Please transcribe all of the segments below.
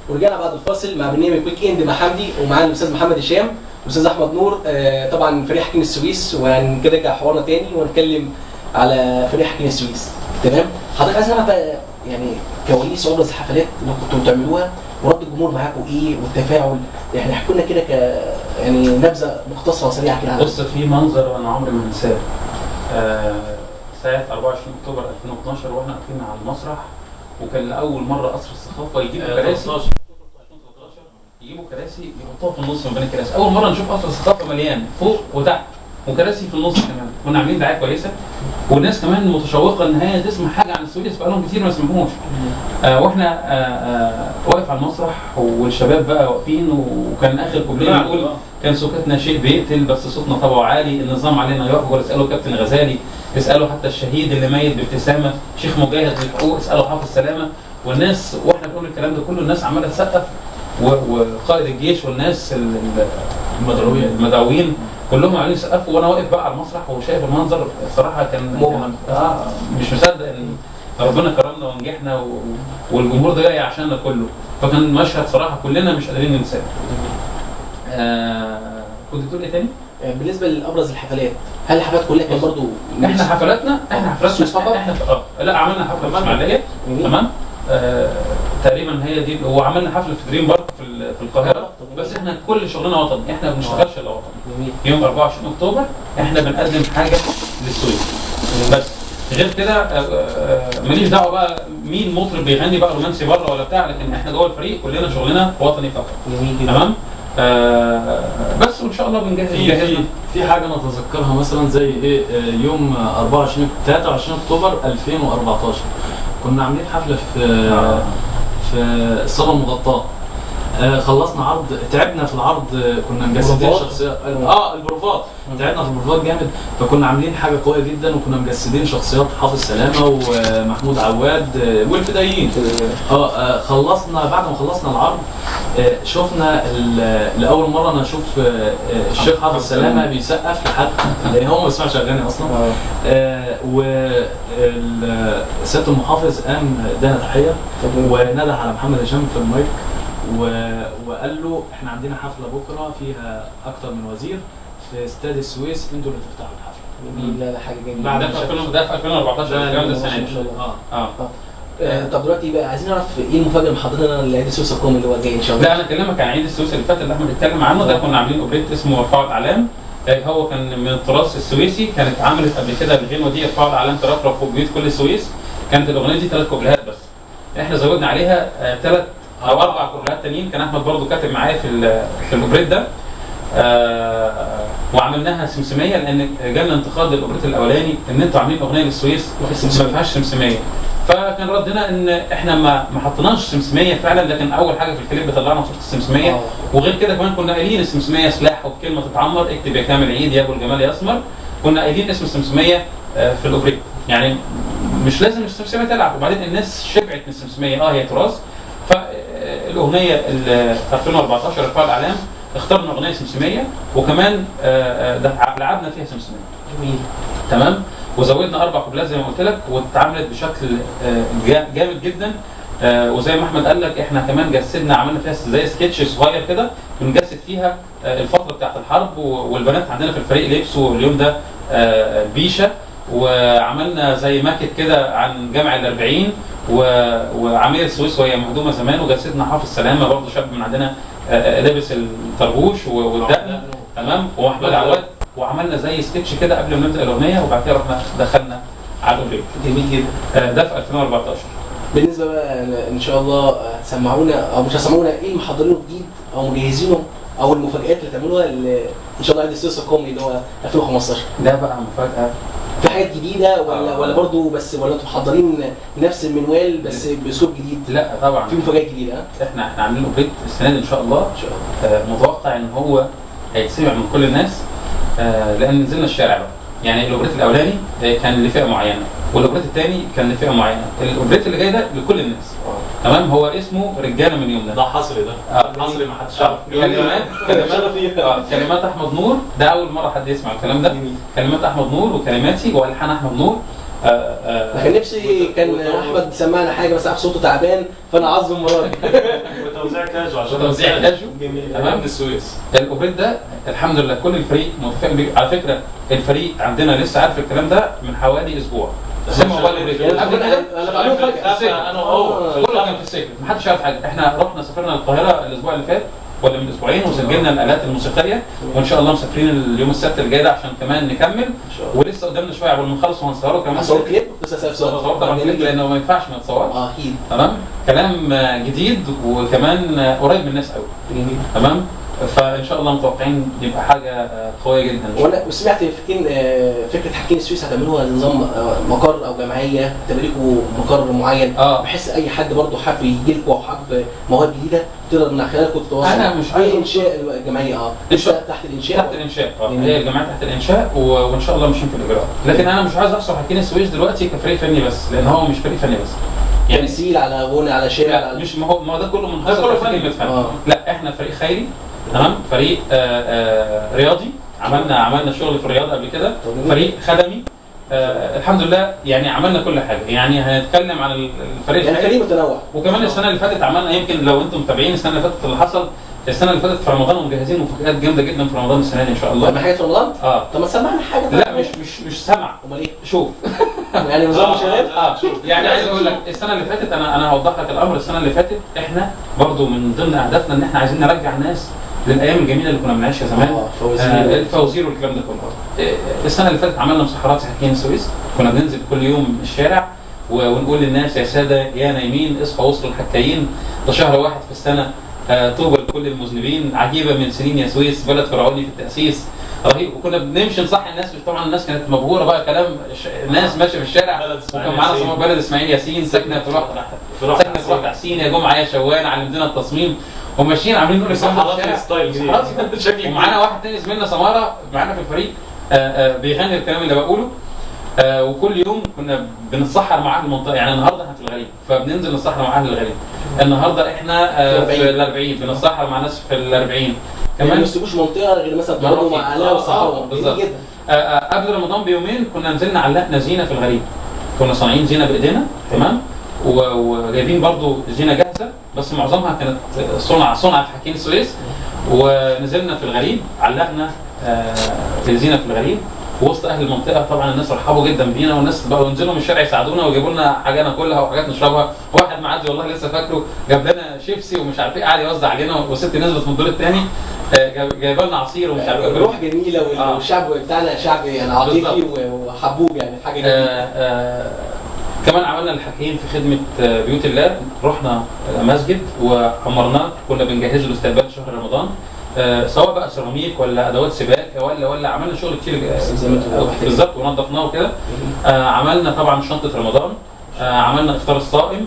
ورجعنا بعد الفاصل مع برنامج ويك اند مع حمدي، ومعانا الاستاذ محمد هشام والاستاذ احمد نور. طبعا فريق حكيم السويس، وهنرجع حوارنا تاني ونتكلم على فريق حكيم السويس. تمام. حضرتك عايز نعرف يعني كواليس ابرز الحفلات اللي كنتوا بتعملوها ورد الجمهور معاكم ايه والتفاعل، يعني احكوا لنا كده يعني نبذه مختصره وسريعه كده. بص، في منظر انا عمري ما انساه. ساعه 24 اكتوبر 2012 واحنا واقفين على المسرح، وكان لاول مره قصر الثقافه يجيبوا كراسي، يجيبوا كراسي يحطوها في النص ما بين الكراسي. اول مره نشوف قصر الثقافه مليان فوق وتحت وكراسي في النص كمان. كنا عاملين دعايه كويسه، والناس كمان متشوقه ان هي تسمع حاجه عن السويس بقالهم كتير ما سمعوش. واحنا واقف على المسرح والشباب بقى واقفين، وكان اخر كوبليه بيقول كان سكوتنا شيء بيقتل بس صوتنا طبعه عالي، النظام علينا يحجر، اسالوا كابتن غزالي، اسالوا حتى الشهيد اللي ميت بابتسامه، شيخ مجاهد للحقوق، اسالوا حافظ سلامه. والناس واحنا بنقول الكلام ده كله الناس عماله تسقف، وقائد الجيش والناس المدعوين كلهم عاملين يسقفوا، وانا واقف بقى على المسرح وشايف المنظر. صراحه كان مش مصدق ان ربنا كرمنا ونجحنا والجمهور ده جاي عشاننا كله. فكان مشهد صراحه كلنا مش قادرين ننساه. كنت بتقول ايه تاني؟ بالنسبه لابرز الحفلات، هل الحفلات كلها كانت برضه احنا حفلاتنا لا، عملنا حفله في اسماعيليه. تمام. تقريبا هي دي، وعملنا حفله في دريم بارك في القاهره. بس احنا كل شغلنا وطني، احنا ما بنشتغلش الا وطني. يوم 24 اكتوبر احنا بنقدم حاجه للسويس بس. غير كده ماليش دعوه بقى مين مطرب بيغني بقى رومانسي بره ولا بتاع، لكن احنا جوه الفريق كلنا شغلنا وطني فقط. تمام. بس وان شاء الله بنجهز. في حاجه انا اتذكرها مثلا زي ايه، يوم 23 اكتوبر 2014 كنا عاملين حفله في الصاله المغطاه. خلصنا عرض، تعبنا في العرض، كنا مجسدين شخصيات. البروفات، تعبنا في البروفات جامد، فكنا عاملين حاجه قويه جدا، وكنا مجسدين شخصيات حافظ سلامه ومحمود عواد والفدائيين. خلصنا، بعد ما خلصنا العرض شفنا لاول مره انا اشوف الشيخ حافظ سلامه بيسقف لحد هو ما بيسمعش اغاني اصلا. سياده المحافظ قام ادانا تحيه ونده على محمد هشام في المايك وقال له احنا عندنا حفله بكره فيها اكتر من وزير في استاد السويس، انتوا اللي تفتحوا الحفله. لا حاجه جميله. ده في 2014 الكلام ده السنه دي. طب دلوقتي بقى عايزين نعرف ايه المفاجاه اللي محضرينها لعيد السويس القومي اللي هو جاي ان شاء الله. لا، انا اكلمك عن عيد السويس اللي فات اللي احمد اتكلم عنه. ده كنا عاملين اوبريت اسمه ارفعوا الاعلام. هو كان من التراث السويسي، كانت عملت قبل كده الغنوه دي ارفعوا الاعلام ترفرف فوق بيوت كل السويس. كانت الاغنيه دي 3 كوبليهات بس، احنا زودنا عليها 3 أو 4 كوبليهات تانيين. كان احمد برضو كاتب معايا في الاوبريت ده. وعملناها سمسميه، لان جالنا انتقاد للاوبريت الاولاني ان انتوا عاملين اغنيه للسويس ما فيهاش سمسميه. فكان ردنا ان احنا ما حطيناش سمسميه فعلا، لكن اول حاجه في الكليب طلعنا صوره السمسميه. وغير كده كمان كنا قايلين السمسميه سلاح، وبكلمه تتعمر اكتب يا كامل عيد يا ابو الجمال يا اسمر. كنا قايلين اسم السمسميه في الاوبريت، يعني مش لازم السمسميه تلعب. وبعدين الناس شبعت من السمسميه، هي تراث. فالاغنيه 2014 ارفعوا الاعلام اخترنا اغنيه سمسميه، وكمان لعبنا فيها سمسميه. جميل. تمام. وزودنا 4 كوبلات زي ما قلت لك، واتعملت بشكل جامد جدا. وزي ما احمد قال لك احنا كمان جسدنا، عملنا فيها زي سكتش صغير كده بنجسد فيها الفتره بتاعت الحرب. والبنات عندنا في الفريق لبسوا اليوم ده بيشه، وعملنا زي ماكت كده عن جامع ال40 وعمير السويس وهي مهدومه زمان. وجسدنا حافظ سلامه برضه شاب من عندنا لابس الطربوش والدقن. تمام. واحمد عواد، وعملنا زي سكتش كده قبل ما نبدا الاغنيه، وبعد كده رحنا دخلنا على الاوبريت. جميل جدا. ده في 2014. بالنسبه بقى ان شاء الله هتسمعونا او مش هتسمعونا، ايه اللي محضرينه جديد او مجهزينه، او المفاجآت اللي تعملوها ان شاء الله عيد السويس القومي اللي هو 2015؟ ده بقى مفاجاه. في حاجات جديده ولا برضه ولا انتم محضرين نفس المنوال بس باسلوب جديد؟ لا طبعا في مفاجآت جديده. احنا عاملين اوبريت السنه دي ان شاء الله. متوقع ان هو هيتسمع من كل الناس، لان نزلنا الشارع بقى. يعني الاوبريت الاولاني كان لفئه معينه، والاوبريت الثاني كان لفئه معينه. الاوبريت اللي جاي ده لكل الناس. تمام. هو اسمه رجاله من يومنا. ده حصري، حصري ما حدش يعرف. كلمات احمد نور. ده اول مره حد يسمع الكلام ده. كلمات احمد نور وكلماتي والحان احمد نور. كان نفسي كان احمد سمعنا حاجه بس صوته تعبان فانا عازمه المره دي. وتوزيع كاجو عشان توزيع كاجو تمام من السويس. الاوبريت ده الحمد لله كل الفريق متفق بيه. على فكره الفريق عندنا لسه عارف الكلام ده من حوالي اسبوع. سمع موبايل الرجال قبل كده انا بعمله فجاه انا وهو كله كان في السجن محدش عارف حاجه. احنا رحنا سافرنا القاهره الاسبوع اللي فات ولا من اسبوعين وسجلنا الالات الموسيقيه وان شاء الله مسافرين اليوم السبت الجاي ده عشان كمان نكمل ولسه قدامنا شويه قبل ما نخلص وهنصوره كمان. صور كليب لسه صور طبعا كليب لانه ما ينفعش ما يتصورش. اكيد تمام كلام جديد وكمان قريب من الناس قوي. جميل. تمام فان شاء الله متوقعين يبقى حاجه قويه جدا. وانا سمعت فكره حكين السويس هتعملوها نظام مقر او جمعيه تعمل لكم مقر معين بحيث اي حد برضه حابب يجي لكم او حابب مواهب جديده تقدر من خلالكم تتواصل. انا مش عايز انشاء الجمعيه لسه تحت الانشاء. تحت الانشاء هي الجمعيه تحت الانشاء وان شاء الله ماشيين في الاجراءات. لكن انا مش عايز احصر حكين السويس دلوقتي كفريق فني بس لان هو مش فريق فني بس. يعني تمثيل على غنى على شارع لا مش ما هو ده كله منحصر في كلمه فن. لا احنا فريق خيري تمام فريق رياضي عملنا شغل في الرياضه قبل كده. فريق خدمي الحمد لله يعني عملنا كل حاجه. يعني هنتكلم عن الفريق يعني فريق متنوع. وكمان السنه اللي فاتت عملنا يمكن لو انتم متابعين السنه اللي فاتت اللي حصل السنه اللي فاتت في رمضان ومجهزين مفاجآت جامده جدا في رمضان السنه دي ان شاء الله. طب حاجه في رمضان؟ طب ما تسمعنا حاجه. لا مش سمع. امال ايه؟ شوف يعني نظام شغال. يعني عايز اقول لك السنه اللي فاتت انا هوضح لك الامر. السنه اللي فاتت احنا برضو من ضمن اهدافنا ان احنا عايزين نرجع الناس للايام الجميله اللي كنا بنعيشها زمان. الفوازير والكلام ده كله. السنه اللي فاتت عملنا مسحرات في حكين السويس. كنا بننزل كل يوم الشارع ونقول للناس يا ساده يا نايمين اصحوا وصلوا الحكايين ده شهر واحد في السنه طوبى لكل المذنبين عجيبه من سنين يا سويس بلد فرعوني في التاسيس رهيب. وكنا بنمشي نصحي الناس. طبعا الناس كانت مبهوره بقى كلام الناس ماشيه في الشارع. وكان معانا صمام بلد اسماعيل ياسين ساكنه في روح تحسين يا جمعه يا شوان علمتنا التصميم وماشيين عاملين نقول مسحرات ستايل جديد. ومعانا واحد تاني زميلنا سماره معانا في الفريق بيغني الكلام اللي بقوله. وكل يوم كنا بنتسحر مع اهل المنطقه. يعني النهارده احنا في الغريب فبننزل نتسحر مع اهل الغريب. النهارده احنا في ال40 بنتسحر مع ناس في ال40 كمان. ما تسيبوش منطقه غير مثلا تقعدوا مع اهلها وصحابهم. بالظبط. قبل رمضان بيومين كنا نزلنا علقنا زينه في الغريب. كنا صانعين زينه بايدينا تمام وجايبين برضو زينه جاهزه بس معظمها كانت صنع في حكين السويس. ونزلنا في الغريب علقنا الزينه في الغريب وسط اهل المنطقه. طبعا الناس رحبوا جدا بينا والناس بقوا ينزلوا من الشارع يساعدونا ويجيبوا لنا حاجه ناكلها وحاجات نشربها. واحد معدي والله لسه فاكره جاب لنا شيبسي ومش عارف ايه قاعد يوزع علينا وست نزلت من الدور الثاني جايبه لنا عصير ومش عارف ايه. روح جميله والشعب بتاعنا شعب يعني عاطفي وحبوب يعني حاجه جميله. كمان عملنا الحكيين في خدمه بيوت الله. رحنا مسجد وعمرناه كنا بنجهزه لاستقبال شهر رمضان سواء بقى سيراميك ولا ادوات سباكه ولا عملنا شغل كتير بالظبط ونظفناه وكده. عملنا طبعا شنطه رمضان. عملنا افطار الصائم.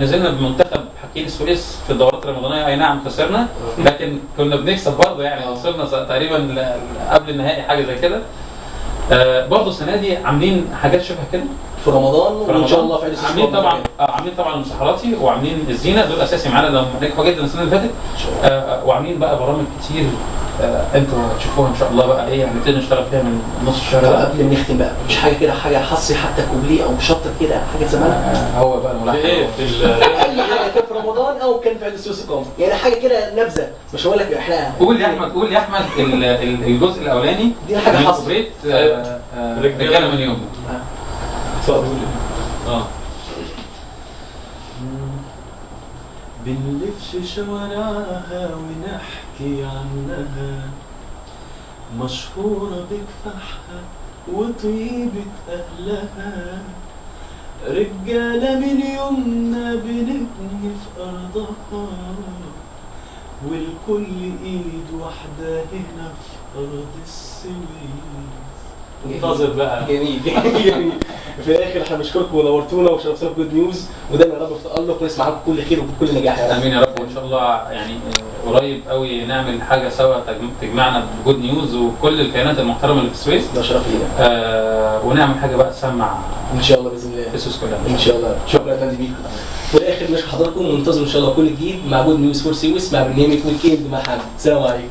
نزلنا بمنتخب حكين السويس في الدورات الرمضانيه. اي نعم خسرنا لكن كنا بنكسب برضه يعني وصلنا تقريبا قبل النهائي حاجه زي كده. برضه السنه دي عاملين حاجات شبه كده في رمضان وان شاء الله في عيد السويس. عاملين طبعا المسحراتي وعاملين الزينه دول اساسي معانا لو نجحوا جدا السنه اللي فاتت. وعاملين بقى برامج كتير انتوا هتشوفوها ان شاء الله بقى ايه هنبتدي نشتغل فيها من نص الشهر ده. قبل ما نختم بقى مش حاجه كده حاجه حصري حتى كوبليه او شطه كده حاجه زمان هو بقى الملاحظه ايه اي حاجه كان في رمضان او كان في عيد السويس القومي يعني حاجه كده نبذه مش هقول لك احنا. قول يا احمد الجزء الاولاني دي حاجه حصري رجاله من يوم بنلف شوارعها ونحكي عنها مشهورة بكفاحها وطيبة أهلها رجالة من يومنا بنبني في أرضها والكل إيد واحدة هنا في أرض السويس. انتظر بقى. جميل في الاخر احنا بنشكركم ونورتونا وشرفتونا في جود نيوز ودايما يا رب في تألق ونسمع عنكم كل خير وكل نجاح يا رب. امين يا رب وان شاء الله يعني قريب قوي نعمل حاجه سوا تجمعنا بجود نيوز وكل الكيانات المحترمه اللي في السويس. ده شرف لينا. ونعمل حاجه بقى تسمع ان شاء الله باذن الله في السويس كلها ان شاء الله. شكرا يا فندم بيكم. والاخر نشكر حضراتكم وننتظر ان شاء الله كل جديد مع جود نيوز فور سويس مع برنامج ويكند مع حمد. السلام عليكم.